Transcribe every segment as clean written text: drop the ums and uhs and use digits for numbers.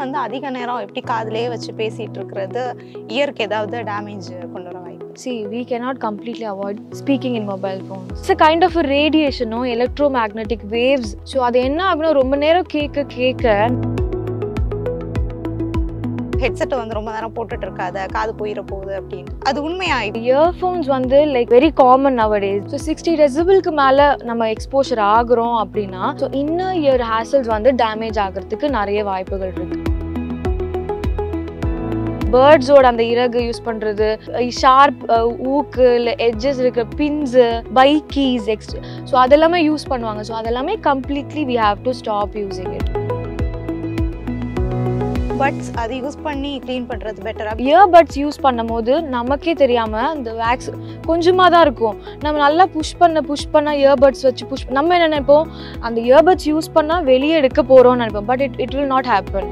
வந்து அதிக நேரம் எப்படி காதுலயே வச்சு பேசிட்டு இருக்கிறது இயருக்கு ஏதாவது டேமேஜ் கொண்டு வர வாய்ப்பு? See, we cannot completely avoid speaking in mobile phones. It's a kind of a radiation, no? Electromagnetic waves. So அது என்ன ஆகும்னா ரொம்ப நேரம் கேட்க ஹெட்செட் வந்து ரொம்ப நேரம் போட்டுட்டு இருக்காத, காது போயிட போகுது அப்படின்னு. அது உண்மையா? இயர்ஃபோன்ஸ் வந்து like very common nowadays. So 60 டெசிபிளுக்கு மேலே நம்ம எக்ஸ்போஷர் ஆகுறோம் அப்படின்னா ஸோ இன்னர் இயர் ஹேசல்ஸ் வந்து டேமேஜ் ஆகிறதுக்கு நிறைய வாய்ப்புகள் இருக்கு. பேர்ட்ஸோட அந்த இறகு யூஸ் பண்ணுறது, ஷார்ப் ஊக்கு இல்லை எட்ஜஸ் இருக்கிற பின்ஸு, பைக் கீஸ் ஸோ அதெல்லாமே யூஸ் பண்ணுவாங்க. ஸோ அதெல்லாமே completely we have to stop using it. Buds அது யூஸ் பண்ணி க்ளீன் பண்ணுறது பெட்டரா? இயர்பட்ஸ் யூஸ் பண்ணும்போது நமக்கே தெரியாமல் அந்த வேக்ஸ் கொஞ்சமாக தான் இருக்கும். நம்ம நல்லா புஷ் பண்ண இயர்பட்ஸ் வச்சு நம்ம என்ன நினைப்போம், அந்த இயர்பட்ஸ் யூஸ் பண்ணால் வெளியே எடுக்க போகிறோம்னு நினைப்போம். But it will not happen.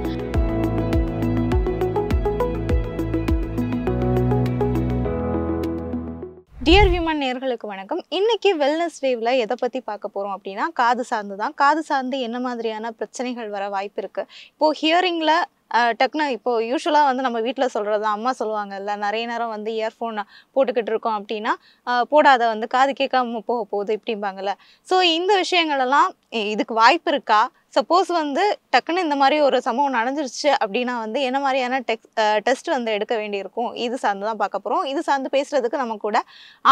Dear women நேயர்களுக்கு வணக்கம். இன்னைக்கு வெல்னஸ் வேவ்ல எதை பற்றி பார்க்க போகிறோம் அப்படின்னா காது சார்ந்து தான். காது சார்ந்து என்ன மாதிரியான பிரச்சனைகள் வர வாய்ப்பு இருக்குது? இப்போது ஹியரிங்கில் டக்குனு இப்போது யூஸ்வலாக வந்து நம்ம வீட்டில் சொல்கிறது தான், அம்மா சொல்லுவாங்கல்ல, நிறைய நேரம் வந்து இயர்ஃபோன் போட்டுக்கிட்டு இருக்கோம் அப்படின்னா போடாத, வந்து காது கேட்காம போக போகுது இப்படிம்பாங்கள்ல. ஸோ இந்த விஷயங்களெல்லாம் இதுக்கு வாய்ப்பு இருக்கா? சப்போஸ் வந்து டக்குன்னு இந்த மாதிரி ஒரு சம்பவம் நடந்துருச்சு அப்படின்னா வந்து என்ன மாதிரியான டெஸ்ட் வந்து எடுக்க வேண்டியிருக்கும்? இது சார்ந்து தான் பார்க்க போகிறோம். இது சார்ந்து பேசுகிறதுக்கு நம்ம கூட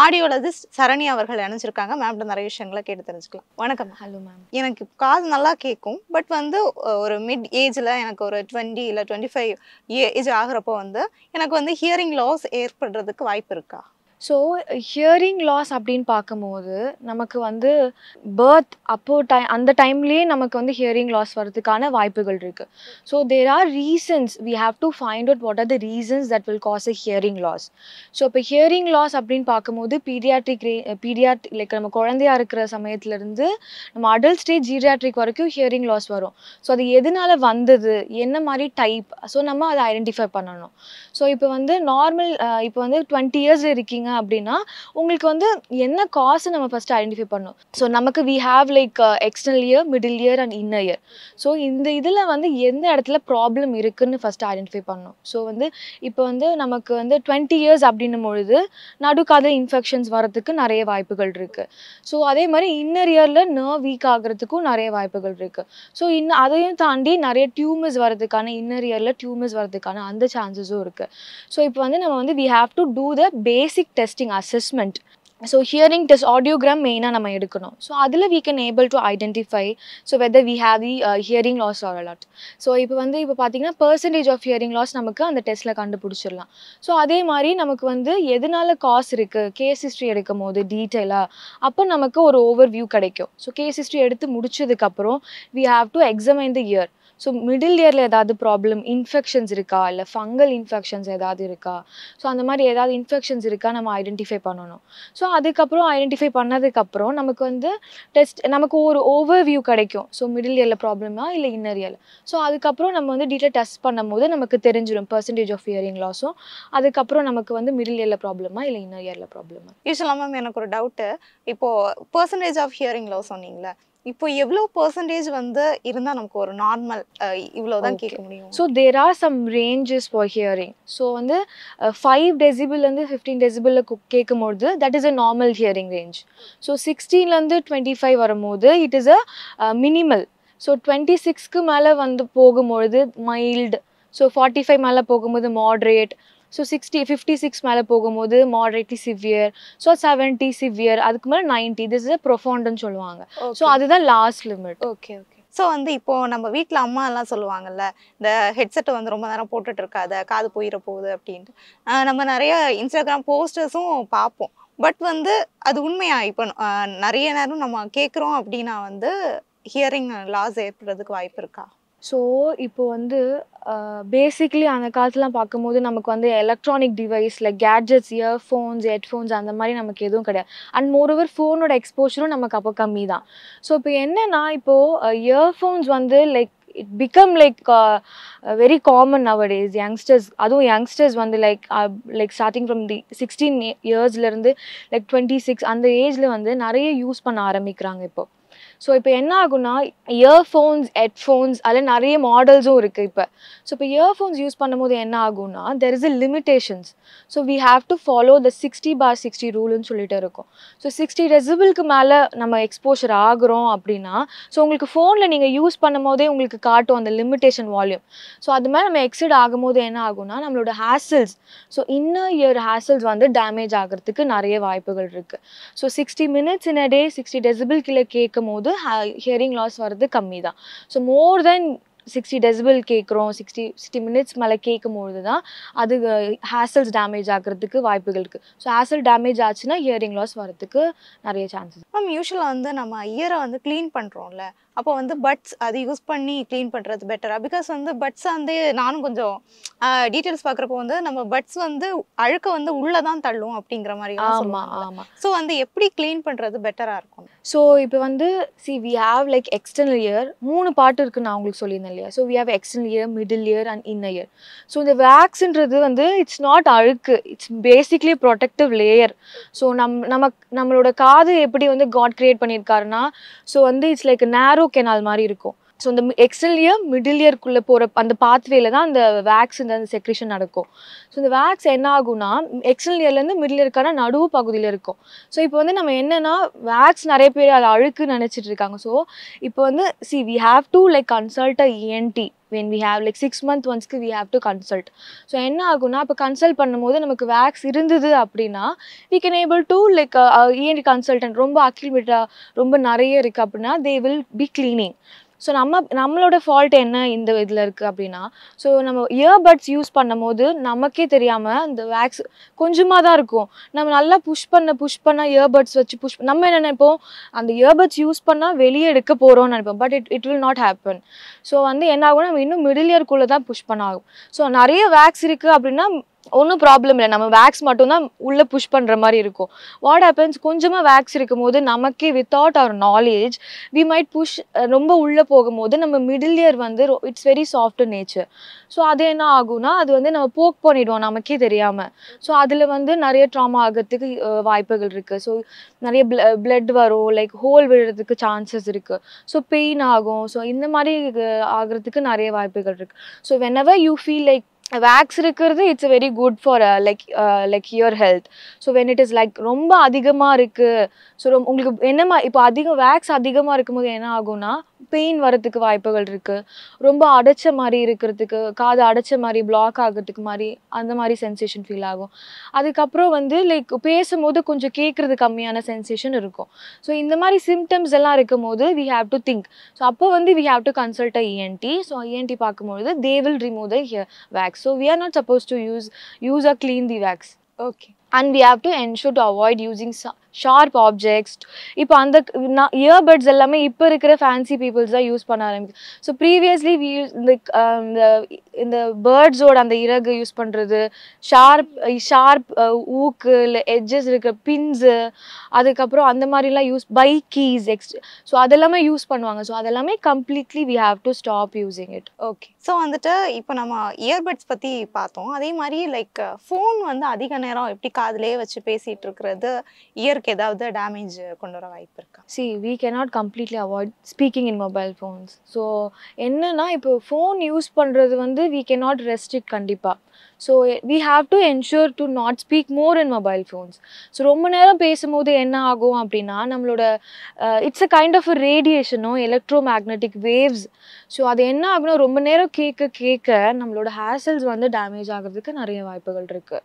ஆடியோலஜிஸ்ட் சரண்யா அவர்கள் இணைஞ்சிருக்காங்க. மேம்கிட்ட நிறைய விஷயங்களை கேட்டு தெரிஞ்சுக்கலாம். வணக்கம். Hello ma'am. எனக்கு காது நல்லா கேட்கும், பட் வந்து ஒரு மிட் ஏஜில் எனக்கு ஒரு 20 இல்லை 25 ஏஜ் ஆகிறப்போ வந்து எனக்கு வந்து ஹியரிங் லாஸ் ஏற்படுறதுக்கு வாய்ப்பு இருக்கா? ஸோ ஹியரிங் லாஸ் அப்படின்னு பார்க்கும்போது நமக்கு வந்து பர்த் அந்த டைம்லேயே நமக்கு வந்து ஹியரிங் லாஸ் வரதுக்கான வாய்ப்புகள் இருக்குது. So there are reasons we have to find out what are the reasons that will cause a hearing loss. So இப்போ ஹியரிங் லாஸ் அப்படின்னு பார்க்கும்போது பீடியாட்ரிக் லைக் நம்ம குழந்தையா இருக்கிற சமயத்துலேருந்து நம்ம அடல்ட் ஸ்டேஜ் ஜீரியாட்ரிக் வரைக்கும் ஹியரிங் லாஸ் வரும். ஸோ அது எதனால வந்தது, என்ன மாதிரி டைப், ஸோ நம்ம அதை ஐடென்டிஃபை பண்ணணும். ஸோ இப்போ வந்து நார்மல் இப்போ வந்து 20 இயர்ஸ் இருக்கீங்க அப்படின்னா உங்களுக்கு வந்து என்ன காஸ் நம்ம ஃபர்ஸ்ட் ஐடென்டிஃபை பண்ணணும். ஸோ நமக்கு we have like external ear, middle ear and inner ear. So இந்த இதில் வந்து எந்த இடத்துல ப்ராப்ளம் இருக்குன்னு ஃபர்ஸ்ட் ஐடென்டிஃபை பண்ணணும். ஸோ வந்து இப்போ வந்து நமக்கு வந்து 20 இயர்ஸ் அப்படின்னும் பொழுது நடுக்காதில் இன்ஃபெக்ஷன்ஸ் வரதுக்கு நிறைய வாய்ப்புகள் இருக்குது. ஸோ அதே மாதிரி இன்னர் இயரில் நர்வ் வீக் ஆகிறதுக்கும் நிறைய வாய்ப்புகள் இருக்குது. ஸோ அதையும் தாண்டி நிறைய டியூமர்ஸ் வரதுக்கான, இன்னர் இயரில் டியூமர்ஸ் வரதுக்கான அந்த சான்சஸும் இருக்குது. ஸோ இப்போ வந்து நம்ம வந்து we have to do the basic testing assessment. So hearing test audiogram மெயினாக நம்ம எடுக்கணும். ஸோ அதில் we can able to identify so whether we have the hearing loss or not. So இப்போ பார்த்தீங்கன்னா percentage of hearing loss நமக்கு அந்த டெஸ்ட்டில் கண்டுபிடிச்சிடலாம். ஸோ அதே மாதிரி நமக்கு வந்து எதனால காஸ் இருக்குது, கேஸ் ஹிஸ்ட்ரி எடுக்கும் போது டீட்டெயிலாக அப்போ நமக்கு ஒரு ஓவர் வியூ கிடைக்கும். ஸோ கேஸ் ஹிஸ்ட்ரி எடுத்து முடிச்சதுக்கப்புறம் we have to examine the ear. So middle இயரில் ஏதாவது ப்ராப்ளம், இன்ஃபெக்ஷன்ஸ் இருக்கா, இல்லை ஃபங்கல் இன்ஃபெக்ஷன்ஸ் ஏதாவது இருக்கா, ஸோ அந்த மாதிரி ஏதாவது இன்ஃபெக்ஷன்ஸ் இருக்கா நம்ம ஐடென்டிஃபை பண்ணணும். ஸோ அதுக்கப்புறம் ஐடென்டிஃபை பண்ணதுக்கப்புறம் நமக்கு வந்து நமக்கு ஒரு ஓவர் வியூ கிடைக்கும். ஸோ மிடில் இயரில் ப்ராப்ளமா இல்லை இன்னர் இயரில். ஸோ அதுக்கப்புறம் நம்ம வந்து டீட்டெயில் டெஸ்ட் பண்ணும்போது நமக்கு தெரிஞ்சிடும் பர்சன்டேஜ் ஆஃப் ஹியரிங் லாஸும். அதுக்கப்புறம் நமக்கு வந்து மிடில் இயரில் ப்ராப்ளமா இல்லை இன்னர் இயரில் ப்ராப்ளமா. யூஸ்வலாக மேம் எனக்கு ஒரு டவுட்டு, இப்போது பர்சன்டேஜ் ஆஃப் ஹியரிங் லாஸ் சொன்னீங்களா, இப்போ எவ்வளோ பர்சன்டேஜ் வந்து இருந்தால் நமக்கு ஒரு நார்மல் இவ்வளோதான் கேட்க முடியும்? So there are some ranges for hearing. So வந்து 5 டெசிபிள்லேருந்து 15 டெசிபிளில் கேட்கும்போது that is a normal hearing range. So 16லேருந்து 25 வரும்போது it is a minimal. So 26க்கு மேலே வந்து போகும்பொழுது மைல்டு. ஸோ 45 மேலே போகும்போது மாட்ரேட். ஸோ 56 மேலே போகும்போது மாடரேட்லி சிவியர். ஸோ 70 சிவியர், அதுக்கு மேலே 90 திஸ் இஸ் ப்ரொஃபவுண்டுன்னு சொல்லுவாங்க. ஸோ அதுதான் லாஸ்ட் லிமிட். ஓகே. ஸோ வந்து இப்போது நம்ம வீட்டில் அம்மா எல்லாம் சொல்லுவாங்கல்ல, இந்த ஹெட்செட்டை வந்து ரொம்ப நேரம் போட்டுட்டு இருக்காத, காது போயிட போகுது அப்படின்ட்டு. நம்ம நிறைய இன்ஸ்டாகிராம் போஸ்டர்ஸும் பார்ப்போம். பட் வந்து அது உண்மையா? இப்போ நிறைய நேரம் நம்ம கேட்குறோம் அப்படின்னா வந்து ஹியரிங் லாஸ் ஏற்படுறதுக்கு வாய்ப்பு இருக்கா? ஸோ இப்போ வந்து பேசிக்லி அந்த காலத்துலாம் பார்க்கும்போது நமக்கு வந்து electronic device like gadgets, earphones, headphones அந்த மாதிரி நமக்கு எதுவும் கிடையாது. அண்ட் மோரோவர் ஃபோனோட எக்ஸ்போஷரும் நமக்கு அப்போ கம்மி தான். ஸோ இப்போ என்னென்னா இப்போது இயர்ஃபோன்ஸ் வந்து like it become like very common nowadays. youngsters வந்து like starting from the 16 yearsல இருந்து like 26 அந்த ஏஜ்ல வந்து நிறைய யூஸ் பண்ண ஆரம்பிக்கிறாங்க இப்போ. ஸோ இப்போ என்ன ஆகும்னா இயர்ஃபோன்ஸ் ஹெட்ஃபோன்ஸ் அதில் நிறைய மாடல்ஸும் இருக்குது இப்போ. ஸோ இப்போ இயர்ஃபோன்ஸ் யூஸ் பண்ணும்போது என்ன ஆகும்னா there is a limitations. So we have to follow the 60/60 ரூல்னு சொல்லிட்டு இருக்கும். ஸோ 60 டெசிபிளுக்கு மேலே நம்ம எக்ஸ்போஷர் ஆகுறோம் அப்படின்னா ஸோ உங்களுக்கு ஃபோனில் நீங்கள் யூஸ் பண்ணும் போதே உங்களுக்கு காட்டும் அந்த லிமிட்டேஷன் வால்யூம். ஸோ அது மாதிரி நம்ம எக்ஸிட் ஆகும்போது என்ன ஆகும்னா நம்மளோட hassles, so inner year hassles வந்து டேமேஜ் ஆகிறதுக்கு நிறைய வாய்ப்புகள் இருக்குது. So 60 minutes in a day 60 decibel கீழே கேட்கும் போது ஹியரிங் லாஸ் வர்றது கம்மி தான். ஸோ மோர் தென் 60 டெசிபிள் கேட்குறோம், 60 minutes மேலே கேட்கும்போது தான் அது ஹேசல்ஸ் டேமேஜ் ஆகிறதுக்கு வாய்ப்புகள் இருக்குது. ஸோ ஹேசல் டேமேஜ் ஆச்சுன்னா ஹியரிங் லாஸ் வரதுக்கு நிறைய சான்சஸ். மேம் யூஸ்வலாக வந்து நம்ம இயரை வந்து க்ளீன் பண்ணுறோம்ல, அப்போ வந்து பட்ஸ் அது யூஸ் பண்ணி க்ளீன் பண்ணுறது பெட்டரா? பிகாஸ் வந்து பட்ஸ் வந்து நானும் கொஞ்சம் டீட்டெயில்ஸ் பார்க்குறப்போ வந்து நம்ம பட்ஸ் வந்து அழுக்க வந்து உள்ளே தான் தள்ளும் அப்படிங்கிற மாதிரி. ஆமாம் ஆமாம். ஸோ வந்து எப்படி க்ளீன் பண்ணுறது பெட்டராக இருக்கும்? ஸோ இப்போ வந்து we have like external ear 3 part இருக்குன்னு நான் உங்களுக்கு சொல்லியிருந்தேன் இல்லையா. So we have external ear, middle ear and inner ear. So இந்த வேக்ஸ்ன்றது வந்து இட்ஸ் நாட் அழுக்கு, it's basically protective layer. So நம்மளோட காது எப்படி வந்து காட் கிரியேட் பண்ணியிருக்காருன்னா ஸோ வந்து இட்ஸ் லைக் நேரோ கெனால் மாதிரி இருக்கும். ஸோ இந்த எக்ஸ்டர்னல் இயர் மிடில் இயர்க்குள்ளே போகிற அந்த பாத்வேல தான் அந்த வேக்ஸ் இந்த செக்ரேஷன் நடக்கும். ஸோ இந்த வேக்ஸ் என்ன ஆகும்னா எக்ஸ்டர்னல் இயர்லேருந்து மிடில் இயர்க்கான நடுவு பகுதியில் இருக்கும். ஸோ இப்போ வந்து நம்ம என்னென்னா வேக்ஸ் நிறைய பேர் அதை அழுக்கு நினச்சிட்டு இருக்காங்க. ஸோ இப்போ வந்து we have to like consult a ENT when we have like 6 months once we have to consult. So என்ன ஆகும்னா இப்போ கன்சல்ட் பண்ணும்போது நமக்கு வேக்ஸ் இருந்தது அப்படின்னா we can able to like ENT consultant ரொம்ப அக்யூமிலேட்டாக ரொம்ப நிறைய இருக்குது அப்படின்னா they will be cleaning. So நம்மளோட ஃபால்ட் என்ன இந்த இதில் இருக்குது அப்படின்னா ஸோ நம்ம இயர்பட்ஸ் யூஸ் பண்ணும் போது நமக்கே தெரியாமல் அந்த வேக்ஸ் கொஞ்சமாக தான் இருக்கும். நம்ம நல்லா புஷ் பண்ண இயர்பட்ஸ் வச்சு நம்ம என்ன நினைப்போம், அந்த இயர்பட்ஸ் யூஸ் பண்ணால் வெளியே எடுக்க போகிறோம்னு நினைப்போம். But it will not happen. So வந்து என்ன ஆகும், நம்ம இன்னும் மிடில் இயர்க்குள்ளே தான் புஷ் பண்ண ஆகும். ஸோ நிறைய வேக்ஸ் இருக்குது அப்படின்னா ஒன்றும் ப்ராப்ளம் இல்லை, நம்ம வேக்ஸ் மட்டும்தான் உள்ளே புஷ் பண்ணுற மாதிரி இருக்கும். வாட் ஹேப்பன்ஸ், கொஞ்சமாக வேக்ஸ் இருக்கும் போது நமக்கே without our knowledge we might push ரொம்ப உள்ளே போகும்போது நம்ம மிடில் இயர் வந்து it's very soft nature. So அது என்ன ஆகும்னா அது வந்து நம்ம போக் பண்ணிவிடுவோம் நமக்கே தெரியாமல். ஸோ அதில் வந்து நிறைய ட்ராமா ஆகிறதுக்கு வாய்ப்புகள் இருக்குது. ஸோ நிறைய பிளட் வரும், லைக் ஹோல் விழுறதுக்கு சான்சஸ் இருக்குது. ஸோ பெயின் ஆகும். ஸோ இந்த மாதிரி ஆகிறதுக்கு நிறைய வாய்ப்புகள் இருக்குது. So whenever you feel like wax இருக்கிறது it's very good for like your health. So when it is like ரொம்ப அதிகமாக இருக்குது, ஸோ உங்களுக்கு என்னமா இப்போ வேக்ஸ் அதிகமாக இருக்கும்போது என்ன ஆகும்னா பெயின் வரதுக்கு வாய்ப்புகள் இருக்குது. ரொம்ப அடைச்ச மாதிரி இருக்கிறதுக்கு, காது அடைச்ச மாதிரி பிளாக் ஆகிறதுக்கு மாதிரி அந்த மாதிரி சென்சேஷன் ஃபீல் ஆகும். அதுக்கப்புறம் வந்து லைக் பேசும்போது கொஞ்சம் கேட்குறது கம்மியான சென்சேஷன் இருக்கும். ஸோ இந்த மாதிரி சிம்டம்ஸ் எல்லாம் இருக்கும் போது we have to think. So அப்போ வந்து we have to consult a ENT. So ENT பார்க்கும்போது they will remove the wax. So we are not supposed to use or clean the wax. Okay. And we have to ensure to avoid using sharp objects. இப்போ அந்த earbuds எல்லாமே இப்போ இருக்கிற fancy peoples தான் use பண்ண ஆரம்பிக்கும். So previously we use இந்த பேர்ட்ஸோட அந்த இறகு யூஸ் பண்ணுறது, ஷார்ப் ஊக்கு இல்லை எட்ஜஸ் இருக்கிற பின்ஸு, அதுக்கப்புறம் அந்த மாதிரிலாம் யூஸ் கீஸ் ஸோ அதெல்லாமே யூஸ் பண்ணுவாங்க. ஸோ அதெல்லாமே completely we have to stop using it. Okay. So வந்துட்டு இப்போ நம்ம இயர்பட்ஸ் பற்றி பார்த்தோம். அதே மாதிரி லைக் ஃபோன் வந்து அதிக நேரம் எப்படி காதுலேயே வச்சு பேசிகிட்டு இருக்கிறது இயருக்கு ஏதாவது டேமேஜ் கொண்டு வர வாய்ப்பு இருக்கா? we cannot completely avoid speaking in mobile phones. So என்னன்னா இப்போ ஃபோன் யூஸ் பண்ணுறது வந்து we cannot restrict கண்டிப்பாக. So we have to ensure to not speak more in mobile phones. So ரொம்ப நேரம் பேசும்போது என்ன ஆகும் அப்படின்னா நம்மளோட இட்ஸ் அ கைண்ட் ஆஃப் ரேடியேஷனோ எலக்ட்ரோ மேக்னெட்டிக் வேவ்ஸ். ஸோ அது என்ன ஆகுனா ரொம்ப நேரம் கேட்க நம்மளோட ஹேசல்ஸ் வந்து டேமேஜ் ஆகிறதுக்கு நிறைய வாய்ப்புகள் இருக்குது.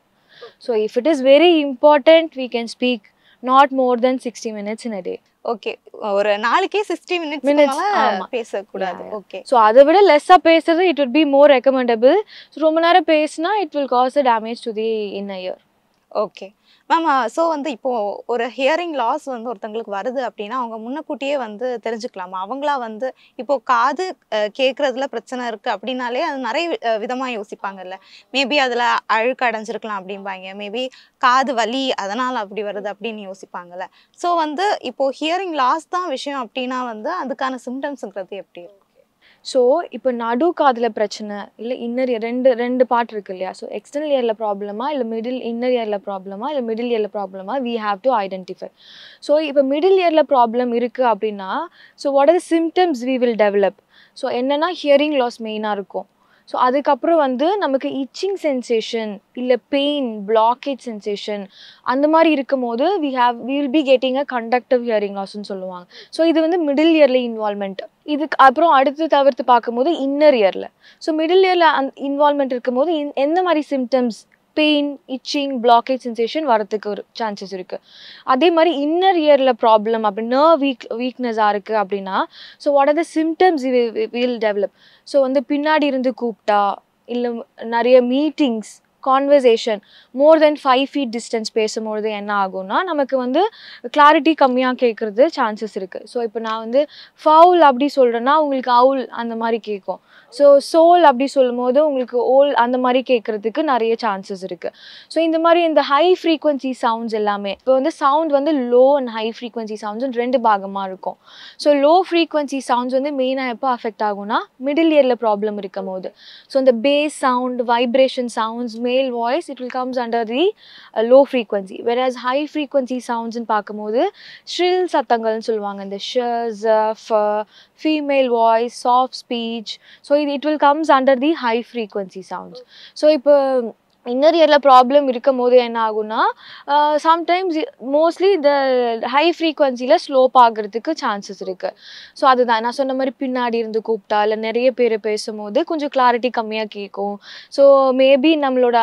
So if it is very important we can speak not more than 60 minutes in a day. Okay. ஒரு நாளைக்கே 60 மினிட்ஸ் பேசக்கூடாது. ஓகே. ஸோ அதை விட லெஸ்ஸாக பேசுறது it would be more recommendable. So ரொம்ப நேரம் பேசினா it will cause a damage to the inner ear. Okay ma'am. So வந்து இப்போது ஒரு ஹியரிங் லாஸ் வந்து ஒருத்தங்களுக்கு வருது அப்படின்னா அவங்க முன்னக்கூட்டியே வந்து தெரிஞ்சுக்கலாமா? அவங்களா வந்து இப்போது காது கேட்குறதுல பிரச்சனை இருக்குது அப்படின்னாலே அது நிறைய விதமாக யோசிப்பாங்கல்ல. மேபி அதில் அழுக்கு அடைஞ்சிருக்கலாம் அப்படிம்பாங்க, மேபி காது வலி அதனால் அப்படி வருது அப்படின்னு யோசிப்பாங்கல்ல. ஸோ வந்து இப்போது ஹியரிங் லாஸ் தான் விஷயம் அப்படின்னா வந்து அதுக்கான சிம்டம்ஸுங்கிறது எப்படி இருக்கும்? ஸோ இப்போ நடு காதில் பிரச்சனை இல்லை இன்னர் இயர் ரெண்டு பார்ட் இருக்கு இல்லையா? ஸோ எக்ஸ்டர்னல் இயரில் ப்ராப்ளமா இல்லை இன்னர் இயரில் ப்ராப்ளமா இல்லை மிடில் இயரில் ப்ராப்ளமா, we have to identify. So இப்போ மிடில் இயரில் ப்ராப்ளம் இருக்குது அப்படின்னா, so what are the symptoms we will develop? So என்னென்னா ஹியரிங் லாஸ் மெயினாக இருக்கும். ஸோ அதுக்கப்புறம் வந்து நமக்கு இச்சிங் சென்சேஷன் இல்லை பெயின், பிளாக்கேஜ் சென்சேஷன் அந்த மாதிரி இருக்கும் போது we will be getting a conductive hearing lossன்னு சொல்லுவாங்க. ஸோ இது வந்து மிடில் இயர்ல இன்வால்மெண்ட். இதுக்கு அப்புறம் அடுத்து தவிர்த்து பார்க்கும்போது இன்னர் இயரில். ஸோ மிடில் இயரில் இன்வால்மெண்ட் இருக்கும்போது எந்த மாதிரி symptoms, pain, itching, blockage sensation வரதுக்கு ஒரு சான்சஸ் இருக்குது. அதே மாதிரி இன்னர் இயரில் ப்ராப்ளம் அப்படி நர்வ் வீக்னஸாக இருக்குது அப்படின்னா, so what are the symptoms will develop? So வந்து பின்னாடி இருந்து கூப்பிட்டா இல்லை நிறைய மீட்டிங்ஸ், கான்வர்சேஷன் மோர் தென் 5 feet டிஸ்டன்ஸ் பேசும்பொழுது என்ன ஆகும்னா நமக்கு வந்து கிளாரிட்டி கம்மியாக கேட்குறது சான்சஸ் இருக்குது. ஸோ இப்போ நான் வந்து ஃபவுல் அப்படி சொல்கிறேன்னா உங்களுக்கு அவுல் அந்த மாதிரி கேட்கும். ஸோ சோல் அப்படி சொல்லும் போது உங்களுக்கு ஓல் அந்த மாதிரி கேட்குறதுக்கு நிறைய சான்சஸ் இருக்குது. ஸோ இந்த மாதிரி இந்த ஹை ஃப்ரீக்வன்சி சவுண்ட்ஸ் எல்லாமே இப்போ வந்து சவுண்ட் வந்து low and high frequency sounds 2 பாகமாக இருக்கும். ஸோ லோ ஃப்ரீக்வன்சி சவுண்ட்ஸ் வந்து மெயினாக எப்போ அஃபெக்ட் ஆகும்னா மிடில் இயரில் ப்ராப்ளம் இருக்கும் போது. ஸோ இந்த base sound, vibration sounds, male voice, it will comes under the low frequency, whereas high frequency sounds ன்னு பார்க்கும்போது shrill சத்தங்கள்னு சொல்லுவாங்க. இந்த female voice, soft speech, so it will comes under the high frequency sounds. So இப்போ inner இயரில் problem இருக்கும் போது என்ன ஆகும்னா சம்டைம்ஸ் மோஸ்ட்லி இந்த ஹை ஃப்ரீக்வன்சியில் ஸ்லோப் ஆகிறதுக்கு சான்சஸ் இருக்குது. ஸோ அதுதான் நான் சொன்ன மாதிரி பின்னாடி இருந்து கூப்பிட்டா இல்லை நிறைய பேர் பேசும்போது கொஞ்சம் கிளாரிட்டி கம்மியாக கேட்கும். ஸோ மேபி நம்மளோட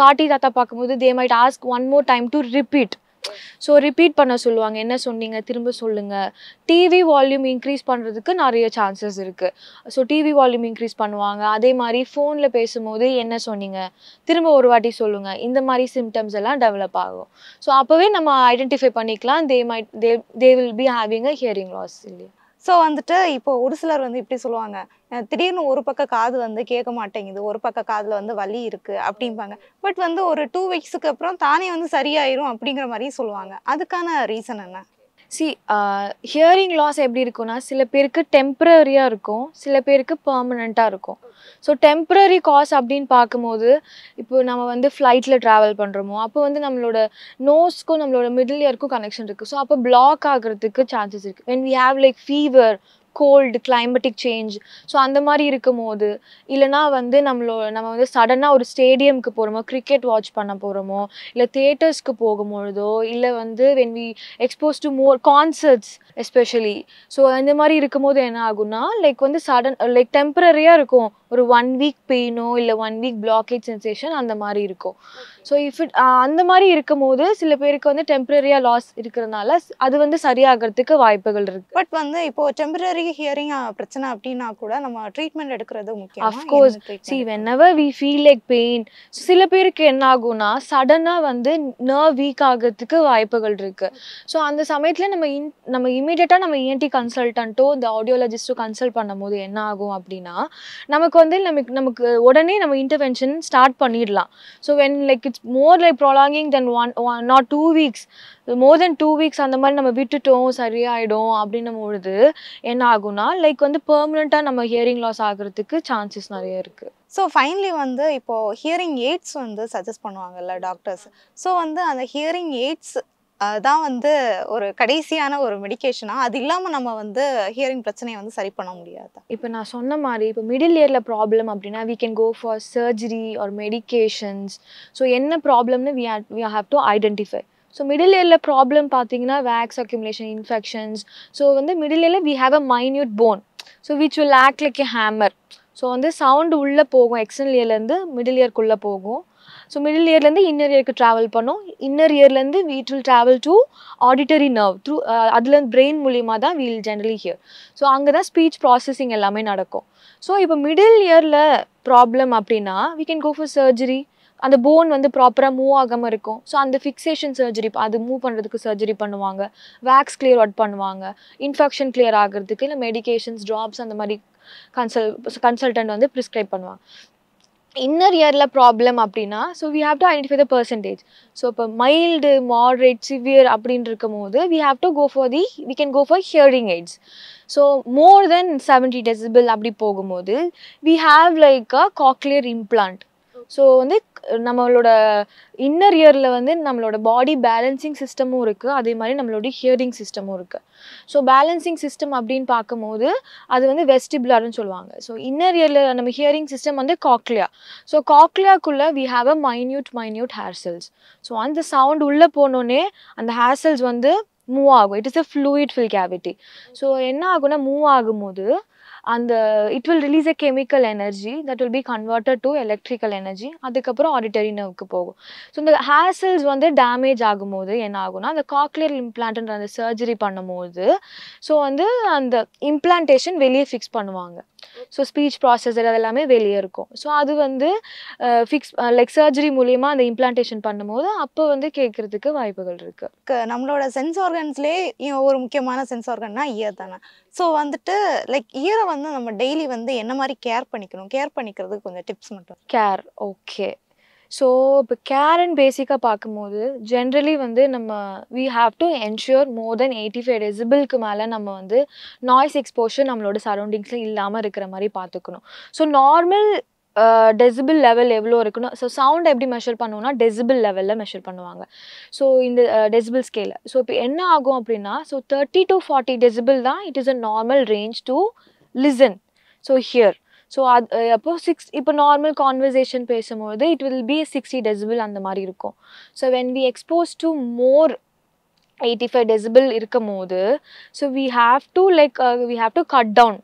பாட்டி தாத்தா பார்க்கும்போது they might ask one more time to repeat. So repeat பண்ண சொல்லுவாங்க, என்ன சொன்னீங்க திரும்ப சொல்லுங்கள். டிவி வால்யூம் இன்க்ரீஸ் பண்ணுறதுக்கு நிறைய சான்சஸ் இருக்குது. ஸோ டிவி வால்யூம் இன்க்ரீஸ் பண்ணுவாங்க. அதே மாதிரி ஃபோனில் பேசும்போது என்ன சொன்னீங்க திரும்ப ஒரு வாட்டி சொல்லுங்கள். இந்த மாதிரி சிம்டம்ஸ் எல்லாம் டெவலப் ஆகும். ஸோ அப்போவே நம்ம ஐடென்டிஃபை பண்ணிக்கலாம் they will be having a hearing loss இல்லையா? ஸோ வந்துட்டு இப்போ ஒரு சிலர் வந்து இப்படி சொல்லுவாங்க, திடீர்னு ஒரு பக்கம் காது வந்து கேட்க மாட்டேங்குது, ஒரு பக்கம் காதில் வந்து வலி இருக்குது அப்படிம்பாங்க. பட் வந்து ஒரு 2 weeksக்கு அப்புறம் தானே வந்து சரியாயிரும் அப்படிங்கிற மாதிரி சொல்லுவாங்க. அதுக்கான ரீசன் என்ன? ஹியரிங் லாஸ் எப்படி இருக்குன்னா சில பேருக்கு டெம்பரரியாக இருக்கும், சில பேருக்கு பர்மனெண்ட்டாக இருக்கும். ஸோ டெம்பரரி காஸ் அப்படின்னு பார்க்கும்போது இப்போ நம்ம வந்து ஃப்ளைட்டில் ட்ராவல் பண்ணுறோமோ அப்போ வந்து நம்மளோட நோஸ்க்கும் நம்மளோட மிடில் இயருக்கும் கனெக்ஷன் இருக்குது. ஸோ அப்போ பிளாக் ஆகிறதுக்கு சான்சஸ் இருக்குது. When we have like fever, cold, climatic change, so அந்த மாதிரி இருக்கும் போது இல்லைனா வந்து நம்ம வந்து சடனாக ஒரு ஸ்டேடியம்க்கு போகிறோமோ, கிரிக்கெட் வாட்ச் பண்ண போகிறோமோ, இல்லை தியேட்டர்ஸ்க்கு போகும்பொழுதோ, இல்லை வந்து when we expose to more concerts especially, so இந்த மாதிரி இருக்கும்போது என்ன ஆகும்னா லைக் வந்து லைக் டெம்பரரியாக இருக்கும். ஒரு 1 week பெயினோ இல்லை 1 week பிளாக்கேஜ் சென்சேஷன் அந்த மாதிரி இருக்கும். ஸோ அந்த மாதிரி இருக்கும் போது சில பேருக்கு வந்து டெம்பரரியாக லாஸ் இருக்கிறதுனால அது வந்து சரியாகிறதுக்கு வாய்ப்புகள் இருக்கு. பட் வந்து இப்போ டெம்பரரி ஹியரிங் பிரச்சனை அப்படின்னா கூட நம்ம ட்ரீட்மெண்ட் எடுக்கிறது முக்கியம். Of course whenever we feel like pain, சில பேருக்கு என்ன ஆகும்னா சடனாக வந்து நர்வ் வீக் ஆகிறதுக்கு வாய்ப்புகள் இருக்கு. ஸோ அந்த சமயத்தில் நம்ம இமீடியட்டாக நம்ம இஎன்டி கன்சல்டன்ட்டோ இந்த ஆடியோலஜிஸ்ட்டோ கன்சல்ட் பண்ணும் போது என்ன ஆகும் அப்படின்னா நமக்கு வந்து நமக்கு உடனே நம்ம இன்டர்வென்ஷன் ஸ்டார்ட் பண்ணிடலாம். So when like it's more like prolonging then not 2 weeks, more then 2 weeks அந்த மாதிரி நம்ம விட்டுட்டோம் சரியாயிடும் அப்படின்னும் பொழுது என்ன ஆகும்னா லைக் வந்து பெர்மனெண்ட்டாக நம்ம ஹியரிங் லாஸ் ஆகிறதுக்கு சான்சஸ் நிறைய இருக்குது. ஸோ ஃபைனலி வந்து இப்போ ஹியரிங் எய்ட்ஸ் வந்து சஜஸ்ட் பண்ணுவாங்கல்ல டாக்டர்ஸ். ஸோ வந்து அந்த ஹியரிங் எய்ட்ஸ் தான் வந்து ஒரு கடைசியான ஒரு மெடிக்கேஷனா, அது இல்லாமல் நம்ம வந்து ஹியரிங் பிரச்சனையை வந்து சரி பண்ண முடியாது. இப்போ நான் சொன்ன மாதிரி இப்போ மிடில் இயரில் ப்ராப்ளம் அப்படின்னா we can go for surgery or medications. So என்ன ப்ராப்ளம்னு we have to identify. So middle இயரில் ப்ராப்ளம் பார்த்தீங்கன்னா வேக்ஸ் அக்யூமுலேஷன், இன்ஃபெக்ஷன்ஸ். ஸோ வந்து மிடில் இயரில் we have a minute bone, so which will act like a hammer. So வந்து sound உள்ளே போகும், external இயர்லேருந்து middle இயர்க்குள்ளே போகும். ஸோ மிடில் இயர்லேருந்து இன்னர் இயருக்கு travel பண்ணும். இன்னர் இயர்லேருந்து வீட் will travel to auditory nerve through, அதுலேருந்து பிரெயின் மூலியமாக தான் வீல் ஜென்ரலி ஹியர். ஸோ அங்கே தான் ஸ்பீச் ப்ராசஸிங் எல்லாமே நடக்கும். ஸோ இப்போ மிடில் இயரில் ப்ராப்ளம் அப்படின்னா we can go for surgery. அந்த போன் வந்து ப்ராப்பராக மூவ் ஆகாமல் இருக்கும். ஸோ அந்த ஃபிக்ஸேஷன் சர்ஜரி, அது மூவ் பண்ணுறதுக்கு சர்ஜரி பண்ணுவாங்க, வேக்ஸ் கிளியர் அவுட் பண்ணுவாங்க, இன்ஃபெக்ஷன் கிளியர் ஆகிறதுக்கு இல்லை மெடிகேஷன்ஸ், ட்ராப்ஸ் அந்த மாதிரி கன்சல்டன்ட் வந்து ப்ரிஸ்கிரைப் பண்ணுவாங்க. இன்னர் இயரில் ப்ராப்ளம் அப்படின்னா so we have to identify the percentage. So இப்போ மைல்டு மாட்ரேட் சிவியர் அப்படின்னு இருக்கும் போது we have to go for we can go for hearing aids. So more than 70 decibel அப்படி போகும்போது we have like a cochlear implant. So வந்து நம்மளோட inner இயரில் வந்து நம்மளோட பாடி பேலன்சிங் சிஸ்டமும் இருக்குது, அதே மாதிரி நம்மளோட ஹியரிங் சிஸ்டமும் இருக்குது. ஸோ பேலன்சிங் சிஸ்டம் அப்படின்னு பார்க்கும்போது அது வந்து வெஸ்டிபுலர்னு சொல்லுவாங்க. ஸோ இன்னர் இயரில் நம்ம ஹியரிங் சிஸ்டம் வந்து காக்லியா. ஸோ காக்லியாக்குள்ளே we have a minute hair cells. So அந்த சவுண்ட் உள்ளே போனோடனே அந்த ஹேர் செல்ஸ் வந்து மூவ் ஆகும். It is a fluid fill cavity. So என்ன ஆகும்னா மூவ் ஆகும்போது அந்த it will release a chemical energy that will be converted to electrical energy. அதுக்கப்புறம் ஆடிட்டரி நர்வுக்கு போகும். ஸோ இந்த ஹேர் செல்ஸ் வந்து டேமேஜ் ஆகும்போது என்ன ஆகும்னா அந்த காக்லியர் இம்ப்ளான்ட்ன்ற அந்த சர்ஜரி பண்ணும்போது ஸோ வந்து அந்த இம்ப்ளான்டேஷன் வெளியே ஃபிக்ஸ் பண்ணுவாங்க. ஸோ ஸ்பீச் ப்ராசஸர் அதெல்லாமே வெளியே இருக்கும். ஸோ அது வந்து ஃபிக்ஸ் லைக் சர்ஜரி மூலியமாக அந்த இம்ப்ளான்டேஷன் பண்ணும்போது அப்போ வந்து கேட்குறதுக்கு வாய்ப்புகள் இருக்குது. நம்மளோட சென்ஸ் ஆர்கன்ஸ்லேயே ஒரு முக்கியமான சென்ஸ் ஆர்கன்னா இயர் தானே. ஸோ வந்துட்டு லைக் இயரை வந்து நம்ம டெய்லி வந்து என்ன மாதிரி கேர் பண்ணிக்கணும், கேர் பண்ணிக்கிறதுக்கு கொஞ்சம் டிப்ஸ் மட்டும். Care okay. ஸோ இப்போ கேர்ன்னு பேசிக்காக பார்க்கும்போது ஜென்ரலி வந்து நம்ம வி ஹாவ் டு என்ஷூர் மோர் தென் 85 டெசிபிளுக்கு மேலே நம்ம வந்து நாய்ஸ் எக்ஸ்போஷர் நம்மளோட சரௌண்டிங்ஸில் இல்லாமல் இருக்கிற மாதிரி பார்த்துக்கணும். ஸோ நார்மல் டெசிபிள் லெவல் எவ்வளோ இருக்குன்னு ஸோ சவுண்ட் எப்படி மெஷர் பண்ணுவோம்னா டெசிபிள் லெவலில் மெஷர் பண்ணுவாங்க. ஸோ இந்த டெசிபிள் ஸ்கேலில் ஸோ இப்போ என்ன ஆகும் அப்படின்னா ஸோ 30 to 40 டெசிபிள் தான் it is a normal range to listen. So here so அது அப்போ இப்போ நார்மல் கான்வர்சேஷன் பேசும்போது இட் வில் பி 60 டெசிபிள் அந்த மாதிரி இருக்கும். So when we expose to more 85 decibel இருக்கும் போது so we have to cut down.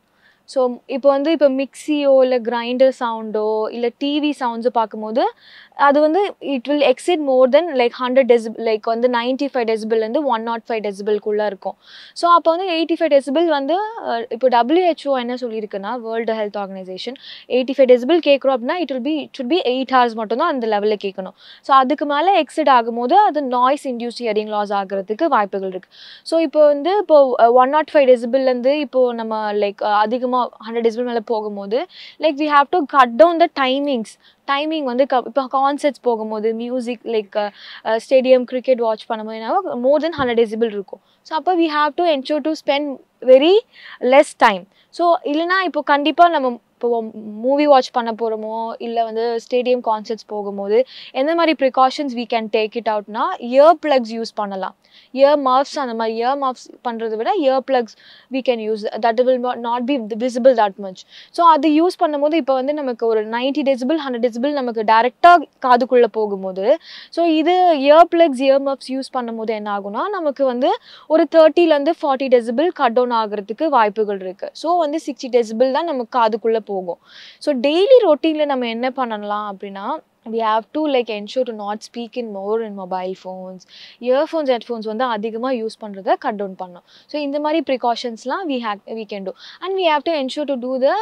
So இப்போ வந்து இப்போ மிக்சியோ இல்லை கிரைண்டர் சவுண்டோ இல்லை டிவி சவுண்ட்ஸோ பார்க்கும்போது அது வந்து it will exit more then like 100 decibel like வந்து 95 டெசிபிள்லேருந்து 105 டெசிபிள்குள்ளே இருக்கும். ஸோ அப்போ வந்து 85 டெசிபிள் வந்து இப்போ WHO என்ன சொல்லியிருக்குன்னா வேர்ல்டு ஹெல்த் ஆர்கனைசேஷன் 85 டெசிபிள் கேட்குறோம் அப்படின்னா இட் should be 8 hours மட்டும்தான் அந்த லெவலில் கேட்கணும். ஸோ அதுக்கு மேலே எக்ஸிட் ஆகும்போது அது நாய்ஸ் இன்டியூஸ் ஹியரிங் லாஸ் ஆகிறதுக்கு வாய்ப்புகள் இருக்குது. ஸோ இப்போ வந்து இப்போ 105 டெசிபிள்லேருந்து இப்போது நம்ம லைக் அதிகமாக 100 டெசிபிள் மேலே போகும்போது like we have to cut down the timing வந்து இப்போ கான்சர்ட்ஸ் போகும்போது music like stadium cricket watch பண்ணும்போது மோர் தென் 100 டெசிபிள் இருக்கும். ஸோ அப்போ we have to ensure to spend very less time. So இல்லைனா இப்போ கண்டிப்பாக நம்ம இப்போ மூவி வாட்ச் பண்ண போகிறோமோ இல்லை வந்து ஸ்டேடியம் கான்சர்ட்ஸ் போகும்போது எந்த மாதிரி precautions we can take it அவுட்னா இயர் ப்ளக்ஸ் யூஸ் பண்ணலாம். இயர் மஃப்ஸ் அந்த மாதிரி இயர் மஃப்ஸ் பண்ணுறதை விட ear plugs we can use that will not be visible that much. So அது யூஸ் பண்ணும்போது இப்போ வந்து நமக்கு ஒரு 90 டெசிபிள் 100 டெசிபிள் நமக்கு டேரெக்டாக காதுக்குள்ளே போகும்போது ஸோ இது year flux year muffs use பண்ணும்போது என்ன ஆகும்னா நமக்கு வந்து ஒரு 30லேருந்து 40 டெசிபிள் கட் டவுன் ஆகிறதுக்கு வாய்ப்புகள் இருக்குது. ஸோ வந்து 60 டெசிபிள் தான் நமக்கு காதுக்குள்ளே போகும். ஸோ டெய்லி ரொட்டீனில் நம்ம என்ன பண்ணலாம் அப்படின்னா we have to like ensure to not speak in more in mobile phones, earphones, headphones வந்து அதிகமாக யூஸ் பண்ணுறதை கட் டவுன் பண்ணோம். ஸோ இந்த மாதிரி ப்ரிகாஷன்ஸ்லாம் we can do and we have to ensure to do the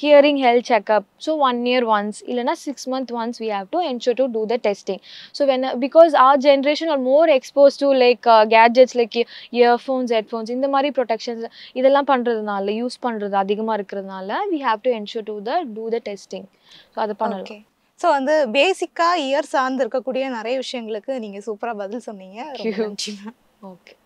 hearing health checkup. So 1 year once இல்லைனா 6 months once we have to ensure to do the testing. So because our generation are more exposed to like gadgets like earphones, headphones இந்த மாதிரி protections இதெல்லாம் பண்ணுறதுனால use பண்ணுறது அதிகமாக இருக்கிறதுனால we have to ensure to do the testing. So அதை பண்ணலாம். So வந்து பேசிக்காக இயர் சார்ந்து இருக்கக்கூடிய நிறைய விஷயங்களுக்கு நீங்கள் சூப்பராக பதில் சொன்னீங்க. ரொம்ப நன்றி. ஓகே.